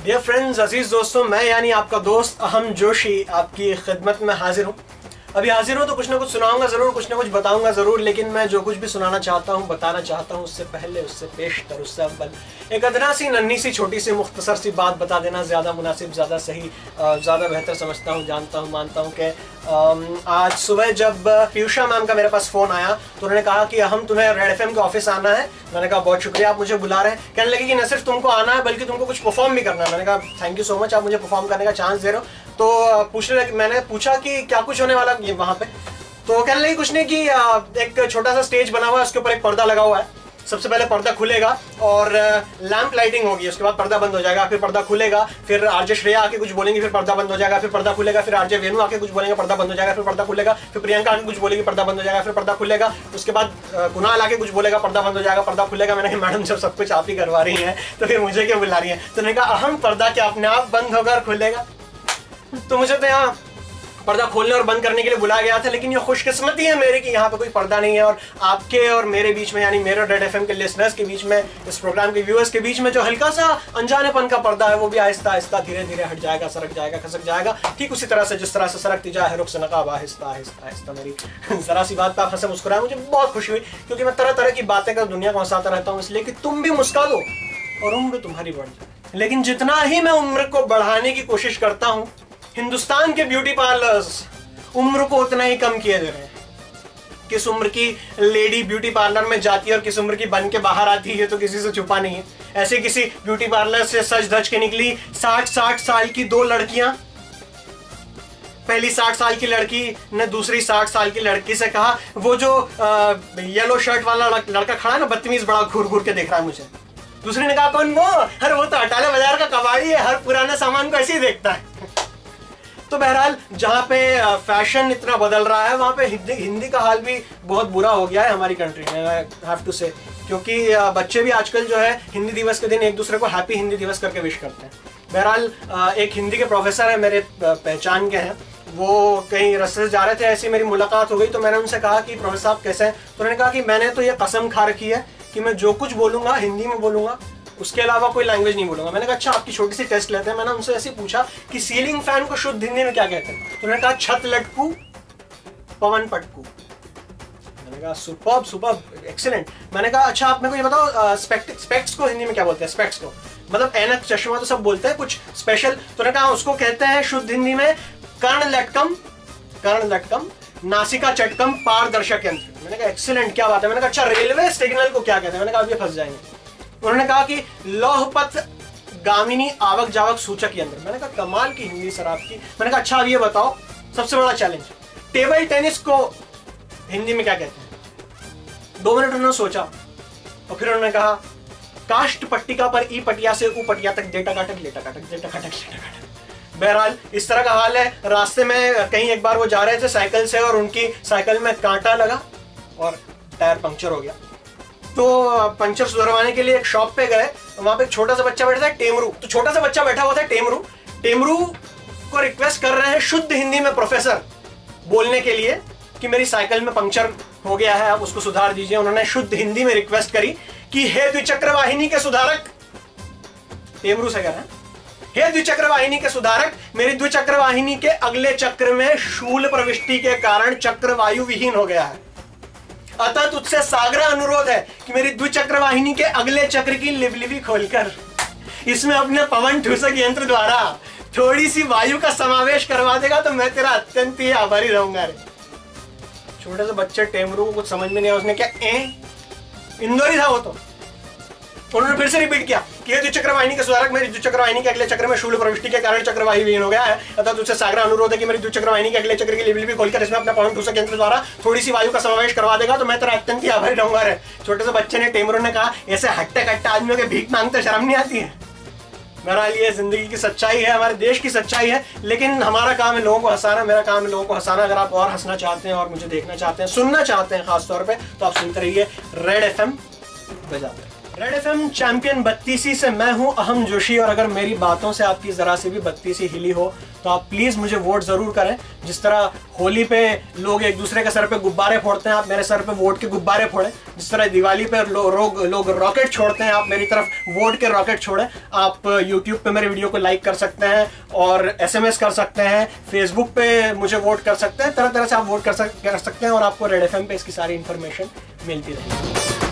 Dear friends, अजीज दोस्तों, मैं यानी आपका दोस्त अहम जोशी आपकी खिदमत में हाजिर हूँ। अभी हाजिर हूँ तो कुछ ना कुछ सुनाऊंगा ज़रूर, कुछ ना कुछ बताऊंगा ज़रूर, लेकिन मैं जो कुछ भी सुनाना चाहता हूँ, बताना चाहता हूँ, उससे पहले, उससे पेशतर, उससे अव्वल एक अदना सी, नन्ही सी, छोटी सी, मुख्तसर सी बात बता देना ज़्यादा मुनासिब, ज़्यादा सही, ज़्यादा बेहतर समझता हूँ, जानता हूँ, मानता हूँ कि आज सुबह जब पीयूषा मैम का मेरे पास फ़ोन आया तो उन्होंने कहा कि हम तुम्हें रेड एफएम के ऑफिस आना है। मैंने कहा बहुत शुक्रिया, आप मुझे बुला रहे हैं। कहने लगे कि न सिर्फ तुमको आना है बल्कि तुमको कुछ परफॉर्म भी करना है। मैंने कहा थैंक यू सो मच, आप मुझे परफॉर्म करने का चांस दे रहे हो। तो मैंने पूछा कि क्या कुछ होने वाला है वहाँ पे। तो कहने लगे कुछ नहीं कि एक छोटा सा स्टेज बना हुआ है, उसके ऊपर एक पर्दा लगा हुआ है। सबसे पहले पर्दा खुलेगा और लैंप लाइटिंग होगी, उसके बाद पर्दा बंद हो जाएगा, फिर पर्दा खुलेगा, फिर आरजे श्रेया आके कुछ बोलेंगे, फिर पर्दा बंद हो जाएगा, फिर पर्दा खुलेगा, फिर आरजे वेणु आके कुछ बोलेंगे, पर्दा बंद हो जाएगा, फिर पर्दा खुलेगा, फिर प्रियंका आके कुछ बोलेगी, पर्दा बंद हो जाएगा, फिर पर्दा खुलेगा, उसके बाद कुणाल आके कुछ बोलेगा, पर्दा बंद हो जाएगा, पर्दा खुलेगा। मैंने कहा मैडम जब सब कुछ आप ही करवा रही हैं तो फिर मुझे क्यों बुला रही है। तो मैंने कहा अहम पर्दा क्या अपने आप बंद होगा और खुलेगा। तो मुझे तो यहाँ पर्दा खोलने और बंद करने के लिए बुलाया गया था, लेकिन ये खुशकिस्मती है मेरे कि यहाँ पे कोई पर्दा नहीं है और आपके और मेरे बीच में, यानी मेरे रेड एफएम के लिसनर्स के बीच में, इस प्रोग्राम के व्यूअर्स के बीच में जो हल्का सा अनजानेपन का पर्दा है वो भी आहिस्ता आहिस्ता धीरे धीरे हट जाएगा, सरक जाएगा, खसक जाएगा। ठीक उसी तरह से जिस तरह से सरकती जाए रुख से नकाब आहिस्ता आहिस्ता आहिस्ता। मेरी जरा सी बात पर आप हंसे मुस्कुराए, मुझे बहुत खुशी हुई, क्योंकि मैं तरह तरह की बातें कर दुनिया को हंसाता रहता हूँ इसलिए कि तुम भी मुस्कुरा दो और उम्र तुम्हारी बढ़ जाए। लेकिन जितना ही मैं उम्र को बढ़ाने की कोशिश करता हूँ, हिंदुस्तान के ब्यूटी पार्लर्स उम्र को उतना ही कम किए दे रहे हैं। किस उम्र की लेडी ब्यूटी पार्लर में जाती है और किस उम्र की बन के बाहर आती है तो किसी से छुपा नहीं है। ऐसे किसी ब्यूटी पार्लर से सज धज के निकली 60 साल की दो लड़कियां। पहली 60 साल की लड़की ने दूसरी 60 साल की लड़की से कहा, वो जो येलो शर्ट वाला लड़का खड़ा है ना, बदतमीज, बड़ा घूर घूर के देख रहा है मुझे। दूसरी ने कहा कौन वो? अरे वो तो अटाले बाजार का कबाड़ी है, हर पुराने सामान को ऐसे ही देखता है। तो बहरहाल जहाँ पे फैशन इतना बदल रहा है वहाँ पे हिंदी का हाल भी बहुत बुरा हो गया है हमारी कंट्री में, आई हैव टू से। क्योंकि बच्चे भी आजकल जो है हिंदी दिवस के दिन एक दूसरे को हैप्पी हिंदी दिवस करके विश करते हैं। बहरहाल एक हिंदी के प्रोफेसर है मेरे पहचान के हैं, वो कहीं रास्ते से जा रहे थे, ऐसी मेरी मुलाकात हो गई। तो मैंने उनसे कहा कि प्रोफेसर साहब कैसे हैं? तो उन्होंने कहा कि मैंने तो ये कसम खा रखी है कि मैं जो कुछ बोलूँगा हिंदी में बोलूँगा, उसके अलावा कोई लैंग्वेज नहीं बोलूंगा। मैंने कहा अच्छा, आपकी छोटी सी टेस्ट लेते हैं। मैंने उनसे ऐसे पूछा कि सीलिंग फैन को शुद्ध हिंदी में क्या कहते हैं? तो उन्होंने कहा छत लटकू पवन पटकू। मैंने कहा सुपर्ब सुपर्ब, एक्सीलेंट। मैंने कहा अच्छा आप मेरे को ये बताओ स्पेक्ट्स को हिंदी में क्या बोलते हैं? स्पेक्ट्स को मतलब ऐनक, चश्मा तो सब बोलते हैं, कुछ स्पेशल? तो उन्होंने कहा उसको कहते हैं शुद्ध हिंदी में कर्ण लटकम, नासिका चटकम, पारदर्शक यंत्र। मैंने कहा एक्सीलेंट, क्या बात है। मैंने कहा अच्छा रेलवे सिग्नल को क्या कहते हैं? मैंने कहा अब ये फंस जाएंगे। उन्होंने कहा कि लौहपथ गामिनी आवक जावक सूचक यंत्र। मैंने कहा कमाल की हिंदी सर आपकी। मैंने कहा अच्छा अब ये बताओ सबसे बड़ा चैलेंज, टेबल टेनिस को हिंदी में क्या कहते हैं? 2 मिनट उन्होंने सोचा और फिर उन्होंने कहा काष्ठ पट्टिका पर ई पटिया से ऊ पटिया तक डेटा काटक लेटा काटक डेटा काटक लेटा काटक। बहरहाल इस तरह का हाल है। रास्ते में कहीं एक बार वो जा रहे थे साइकिल से और उनकी साइकिल में कांटा लगा और टायर पंक्चर हो गया। तो पंचर सुधरवाने के लिए एक शॉप पे गए, वहां पे एक छोटा सा बच्चा बैठा था, टेमरू। तो छोटा सा बच्चा बैठा हुआ था टेमरू को रिक्वेस्ट कर रहे हैं शुद्ध हिंदी में प्रोफेसर बोलने के लिए कि मेरी साइकिल में पंक्चर हो गया है, आप उसको सुधार दीजिए। उन्होंने शुद्ध हिंदी में रिक्वेस्ट करी कि हे द्विचक्र वाहिनी के सुधारक, टेमरू से कह रहे हैं, हे द्विचक्र वाहिनी के सुधारक, मेरी द्विचक्र वाहिनी के अगले चक्र में शूल प्रविष्टि के कारण चक्र वायु विहीन हो गया है। अतः तुझसे साग्रह अनुरोध है कि मेरी द्विचक्र वाहिनी के अगले चक्र की लिवलिवी खोलकर इसमें अपने पवन ठूसक यंत्र द्वारा थोड़ी सी वायु का समावेश करवा देगा तो मैं तेरा अत्यंत ही आभारी रहूंगा। रे छोटे से बच्चे टेमरू को कुछ समझ में नहीं आया, उसने क्या इंदौरी था वो। तो उन्होंने फिर से रिपीट किया कि ये द्विचक्र वाहिनी के सुधारक, मेरी द्विचक्र वाहिनी के अगले चक्र में शूल प्रविष्टि के कारण चक्रवाही विहीन हो गया है। अतः तुझसे साग्रह अनुरोध है कि मेरी द्विचक्र वाहिनी के अगले चक्र की लिवलिवी खोलकर इसमें अपने पवन ठूसक यंत्र द्वारा थोड़ी सी वायु का समावेश करवा देगा तो मैं तेरा अत्यंत ही आभारी रहूंगा। रे छोटे से बच्चे ने, टेमरू ने कहा, ऐसे हट्टे कट्टे आदमियों के भीख मांगते शर्म नहीं आती है? बहरहाल ये जिंदगी की सच्चाई है, हमारे देश की सच्चाई है। लेकिन हमारा काम है लोगों को हंसाना, मेरा काम है लोगों को हंसाना। अगर आप और हंसना चाहते हैं और मुझे देखना चाहते हैं, सुनना चाहते हैं खासतौर पर, तो आप सुनते रहिए रेड एफएम बजाते। रेड एफएम चैंपियन 32 से मैं हूं अहम जोशी, और अगर मेरी बातों से आपकी जरा सी भी 32 हिली हो तो आप प्लीज मुझे वोट जरूर करें। जिस तरह होली पे लोग एक दूसरे के सर पे गुब्बारे फोड़ते हैं, आप मेरे सर पे वोट के गुब्बारे फोड़े। जिस तरह दिवाली पे लोग रॉकेट छोड़ते हैं, आप मेरी तरफ वोट के रॉकेट छोड़े। आप यूट्यूब पे मेरे वीडियो को लाइक कर सकते हैं और SMS कर सकते हैं, फेसबुक पे मुझे वोट कर सकते हैं, तरह तरह से आप वोट कर सकते हैं और आपको रेड एफएम पे इसकी सारी इन्फॉर्मेशन मिलती रहेगी।